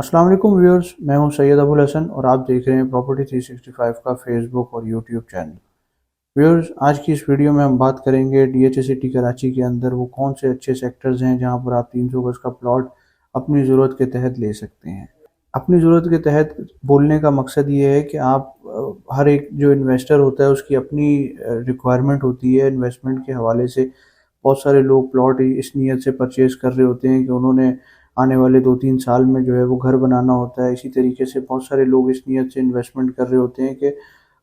अस्सलाम वालेकुम व्यूअर्स, मैं हूं सैयद अबुल हसन और आप देख रहे हैं प्रॉपर्टी 365 का फेसबुक और यूट्यूब चैनल। व्यूअर्स, आज की इस वीडियो में हम बात करेंगे डीएचए सिटी कराची के अंदर वो कौन से अच्छे सेक्टर्स हैं जहां पर आप 300 गज का प्लॉट अपनी ज़रूरत के तहत ले सकते हैं। अपनी ज़रूरत के तहत बोलने का मकसद ये है कि आप हर एक जो इन्वेस्टर होता है उसकी अपनी रिक्वायरमेंट होती है इन्वेस्टमेंट के हवाले से। बहुत सारे लोग प्लॉट इस नीयत से परचेज़ कर रहे होते हैं कि उन्होंने आने वाले 2-3 साल में जो है वो घर बनाना होता है। इसी तरीके से बहुत सारे लोग इस नीयत से इन्वेस्टमेंट कर रहे होते हैं कि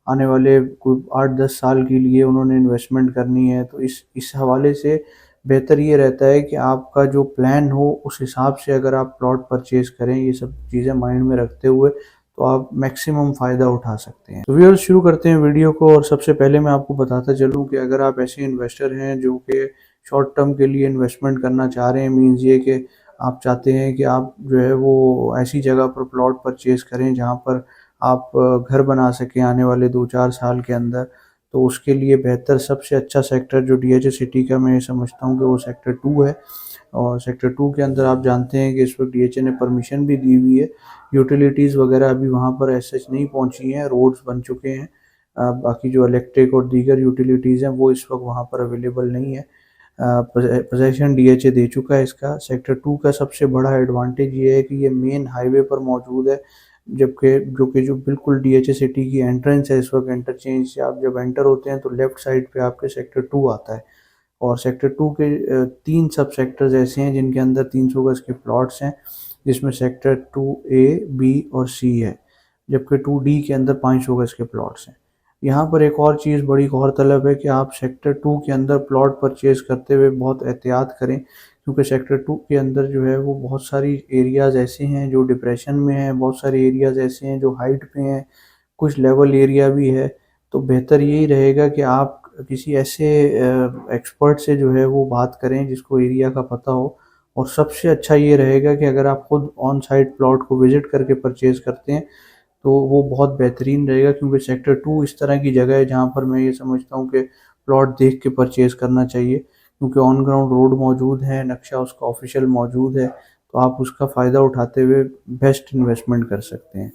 आने वाले कोई 8-10 साल के लिए उन्होंने इन्वेस्टमेंट करनी है। तो इस हवाले से बेहतर ये रहता है कि आपका जो प्लान हो उस हिसाब से अगर आप प्लॉट परचेज़ करें, ये सब चीज़ें माइंड में रखते हुए, तो आप मैक्सिमम फ़ायदा उठा सकते हैं। तो व्यूअर्स, शुरू करते हैं वीडियो को। और सबसे पहले मैं आपको बताता चलूँ कि अगर आप ऐसे इन्वेस्टर हैं जो कि शॉर्ट टर्म के लिए इन्वेस्टमेंट करना चाह रहे हैं, मीन्स ये कि आप चाहते हैं कि आप जो है वो ऐसी जगह पर प्लॉट परचेज़ करें जहाँ पर आप घर बना सकें आने वाले 2-4 साल के अंदर। तो उसके लिए बेहतर सबसे अच्छा सेक्टर जो डीएचए सिटी का मैं समझता हूँ कि वो सेक्टर 2 है। और सेक्टर 2 के अंदर आप जानते हैं कि इस वक्त डीएचए ने परमिशन भी दी हुई है। यूटिलिटीज़ वगैरह अभी वहाँ पर एज सच नहीं पहुँची हैं, रोड्स बन चुके हैं। बाकी जो इलेक्ट्रिक और दीगर यूटिलिटीज़ हैं वो इस वक्त वहाँ पर अवेलेबल नहीं है। पोजेसन डीएचए दे चुका है इसका। सेक्टर 2 का सबसे बड़ा एडवांटेज ये है कि ये मेन हाईवे पर मौजूद है, जबकि जो बिल्कुल डीएचए सिटी की एंट्रेंस है। इस वक्त इंटरचेंज से आप जब एंटर होते हैं तो लेफ़्ट साइड पे आपके सेक्टर 2 आता है। और सेक्टर 2 के 3 सब सेक्टर्स ऐसे हैं जिनके अंदर 300 गज के प्लॉट्स हैं, जिसमें सेक्टर 2A, B और C है, जबकि 2D के अंदर 500 गज के प्लॉट्स हैं। यहाँ पर एक और चीज़ बड़ी गौरतलब है कि आप सेक्टर 2 के अंदर प्लॉट परचेज़ करते हुए बहुत एहतियात करें, क्योंकि सेक्टर 2 के अंदर जो है वो बहुत सारी एरियाज़ ऐसे हैं जो डिप्रेशन में हैं, बहुत सारे एरियाज़ ऐसे हैं जो हाइट पे हैं, कुछ लेवल एरिया भी है। तो बेहतर यही रहेगा कि आप किसी ऐसे एक्सपर्ट से जो है वो बात करें जिसको एरिया का पता हो। और सबसे अच्छा ये रहेगा कि अगर आप खुद ऑन साइट प्लॉट को विज़िट करके परचेज़ करते हैं तो वो बहुत बेहतरीन रहेगा, क्योंकि सेक्टर 2 इस तरह की जगह है जहाँ पर मैं ये समझता हूँ कि प्लॉट देख के परचेज़ करना चाहिए, क्योंकि ऑन ग्राउंड रोड मौजूद है, नक्शा उसका ऑफिशियल मौजूद है, तो आप उसका फ़ायदा उठाते हुए बेस्ट इन्वेस्टमेंट कर सकते हैं।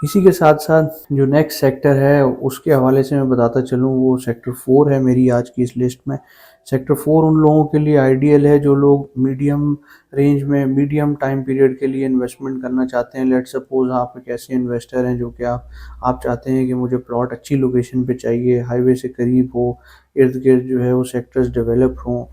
इसी के साथ-साथ जो नेक्स्ट सेक्टर है उसके हवाले से मैं बताता चलूँ, वो सेक्टर 4 है मेरी आज की इस लिस्ट में। सेक्टर 4 उन लोगों के लिए आइडियल है जो लोग मीडियम रेंज में मीडियम टाइम पीरियड के लिए इन्वेस्टमेंट करना चाहते हैं। लेट्स सपोज़ आप एक ऐसे इन्वेस्टर हैं जो कि आप चाहते हैं कि मुझे प्लॉट अच्छी लोकेशन पे चाहिए, हाईवे से करीब हो, इर्द-गिर्द जो है वो सेक्टर्स डेवलप हों,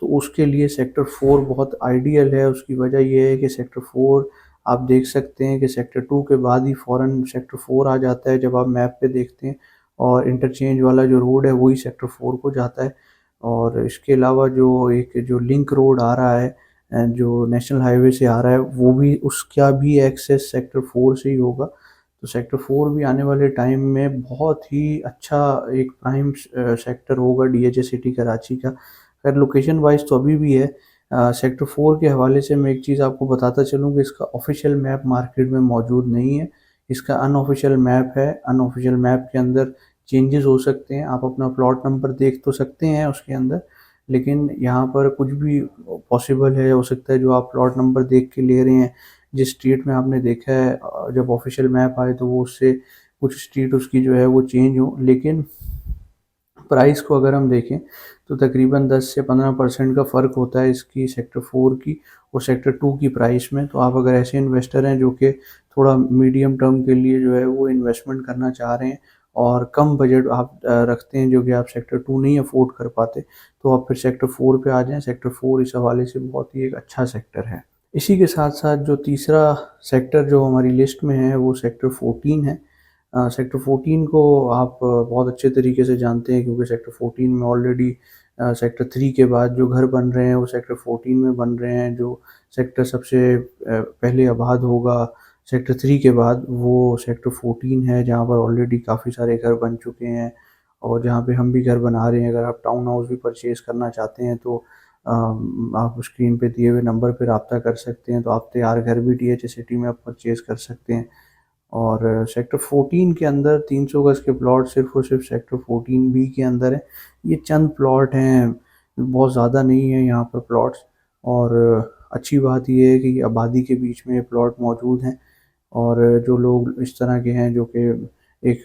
तो उसके लिए सेक्टर 4 बहुत आइडियल है। उसकी वजह ये है कि सेक्टर 4, आप देख सकते हैं कि सेक्टर 2 के बाद ही फ़ौरन सेक्टर 4 आ जाता है जब आप मैप पे देखते हैं, और इंटरचेंज वाला जो रोड है वही सेक्टर 4 को जाता है। और इसके अलावा जो लिंक रोड आ रहा है, जो नेशनल हाईवे से आ रहा है, वो भी उसका भी एक्सेस सेक्टर 4 से ही होगा। तो सेक्टर 4 भी आने वाले टाइम में बहुत ही अच्छा एक प्राइम सेक्टर होगा डीएचए सिटी कराची का। खैर लोकेशन वाइज़ तो अभी भी है। सेक्टर 4 के हवाले से मैं एक चीज़ आपको बताता चलूँ कि इसका ऑफ़िशियल मैप मार्केट में मौजूद नहीं है। इसका अनऑफ़िशियल मैप है। अनऑफ़िशियल मैप के अंदर चेंजेज़ हो सकते हैं। आप अपना प्लॉट नंबर देख तो सकते हैं उसके अंदर, लेकिन यहाँ पर कुछ भी पॉसिबल है, हो सकता है जो आप प्लॉट नंबर देख के ले रहे हैं, जिस स्ट्रीट में आपने देखा है, जब ऑफ़िशियल मैप आए तो वो उससे कुछ स्ट्रीट उसकी जो है वो चेंज हो। लेकिन प्राइस को अगर हम देखें तो तकरीबन 10 से 15% का फ़र्क होता है इसकी सेक्टर 4 की और सेक्टर 2 की प्राइस में। तो आप अगर ऐसे इन्वेस्टर हैं जो कि थोड़ा मीडियम टर्म के लिए जो है वो इन्वेस्टमेंट करना चाह रहे हैं और कम बजट आप रखते हैं, जो कि आप सेक्टर 2 नहीं अफ़ोर्ड कर पाते, तो आप फिर सेक्टर 4 पे आ जाएँ। सेक्टर 4 इस हवाले से बहुत ही एक अच्छा सेक्टर है। इसी के साथ-साथ जो तीसरा सेक्टर जो हमारी लिस्ट में है वो सेक्टर 14 है। सेक्टर 14 को आप बहुत अच्छे तरीके से जानते हैं, क्योंकि सेक्टर 14 में ऑलरेडी सेक्टर 3 के बाद जो घर बन रहे हैं वो सेक्टर 14 में बन रहे हैं। जो सेक्टर सबसे पहले आबाद होगा सेक्टर 3 के बाद, वो सेक्टर 14 है, जहाँ पर ऑलरेडी काफ़ी सारे घर बन चुके हैं और जहाँ पे हम भी घर बना रहे हैं। अगर आप टाउन हाउस भी परचेज़ करना चाहते हैं तो आप स्क्रीन पे दिए हुए नंबर पे राब्ता कर सकते हैं, तो आप तैयार घर भी डीएचए सिटी में आप परचेज़ कर सकते हैं। और सेक्टर 14 के अंदर 300 गज के प्लॉट सिर्फ़ और सिर्फ सेक्टर 14 बी के अंदर है। ये चंद प्लॉट हैं, बहुत ज़्यादा नहीं है यहाँ पर प्लॉट्स। और अच्छी बात ये है कि आबादी के बीच में प्लॉट मौजूद हैं, और जो लोग इस तरह के हैं जो कि एक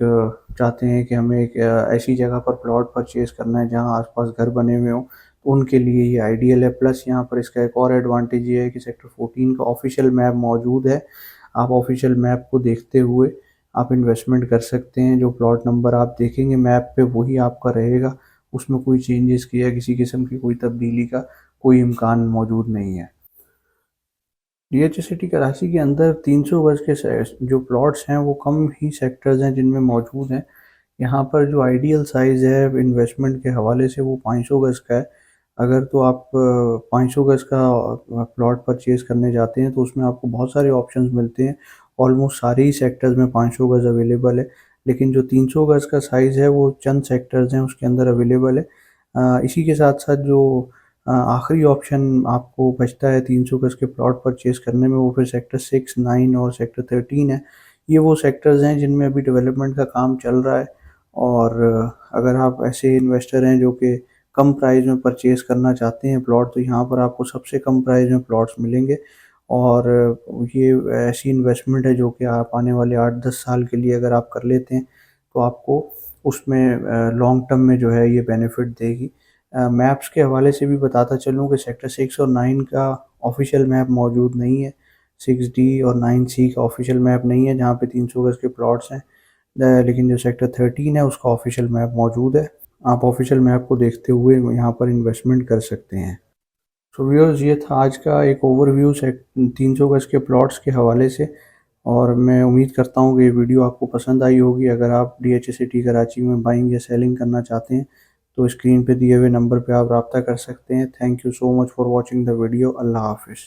चाहते हैं कि हमें एक ऐसी जगह पर प्लॉट परचेज़ करना है जहाँ आस-पास घर बने हुए हों, तो उनके लिए ये आइडियल है। प्लस यहाँ पर इसका एक और एडवांटेज ये है कि सेक्टर 14 का ऑफ़िशियल मैप मौजूद है। आप ऑफ़िशियल मैप को देखते हुए आप इन्वेस्टमेंट कर सकते हैं। जो प्लॉट नंबर आप देखेंगे मैप पे वही आपका रहेगा, उसमें कोई चेंजेज़ की या किसी किस्म की कोई तब्दीली का कोई इम्कान मौजूद नहीं है। डीएच सिटी कराची के अंदर 300 गज़ के जो प्लॉट्स हैं वो कम ही सेक्टर्स हैं जिनमें मौजूद हैं। यहाँ पर जो आइडियल साइज़ है इन्वेस्टमेंट के हवाले से वो 500 गज़ का है। अगर तो आप 500 गज़ का प्लॉट परचेज़ करने जाते हैं तो उसमें आपको बहुत सारे ऑप्शंस मिलते हैं। ऑलमोस्ट सारे ही सेक्टर्स में 500 गज़ अवेलेबल है। लेकिन जो 300 गज़ का साइज़ है वो चंद सेक्टर्स हैं उसके अंदर अवेलेबल है। इसी के साथ-साथ जो आखिरी ऑप्शन आपको बचता है 300 गज़ के प्लॉट परचेज़ करने में, वो फिर सेक्टर 6, 9 और सेक्टर 13 है। ये वो सेक्टर्स हैं जिनमें अभी डेवलपमेंट का काम चल रहा है, और अगर आप ऐसे इन्वेस्टर हैं जो कि कम प्राइस में परचेज़ करना चाहते हैं प्लॉट, तो यहाँ पर आपको सबसे कम प्राइस में प्लॉट्स मिलेंगे। और ये ऐसी इन्वेस्टमेंट है जो कि आप आने वाले 8-10 साल के लिए अगर आप कर लेते हैं, तो आपको उसमें लॉन्ग टर्म में जो है ये बेनिफिट देगी। मैप्स के हवाले से भी बताता चलूँ कि सेक्टर 6 और 9 का ऑफ़िशियल मैप मौजूद नहीं है। 6D और 9C का ऑफ़िशियल मैप नहीं है जहाँ पे 300 गज़ के प्लॉट्स हैं। लेकिन जो सेक्टर 13 है उसका ऑफ़िशियल मैप मौजूद है। आप ऑफ़िशियल मैप को देखते हुए यहाँ पर इन्वेस्टमेंट कर सकते हैं। सो व्यूअर्स, ये था आज का एक ओवरव्यू 300 गज़ के प्लॉट्स के हवाले से, और मैं उम्मीद करता हूँ कि ये वीडियो आपको पसंद आई होगी। अगर आप डीएच सिटी कराची में बाइंग या सेलिंग करना चाहते हैं तो स्क्रीन पे दिए हुए नंबर पे आप रब्ता कर सकते हैं। Thank you so much for watching the video. अल्लाह हाफ़िज़।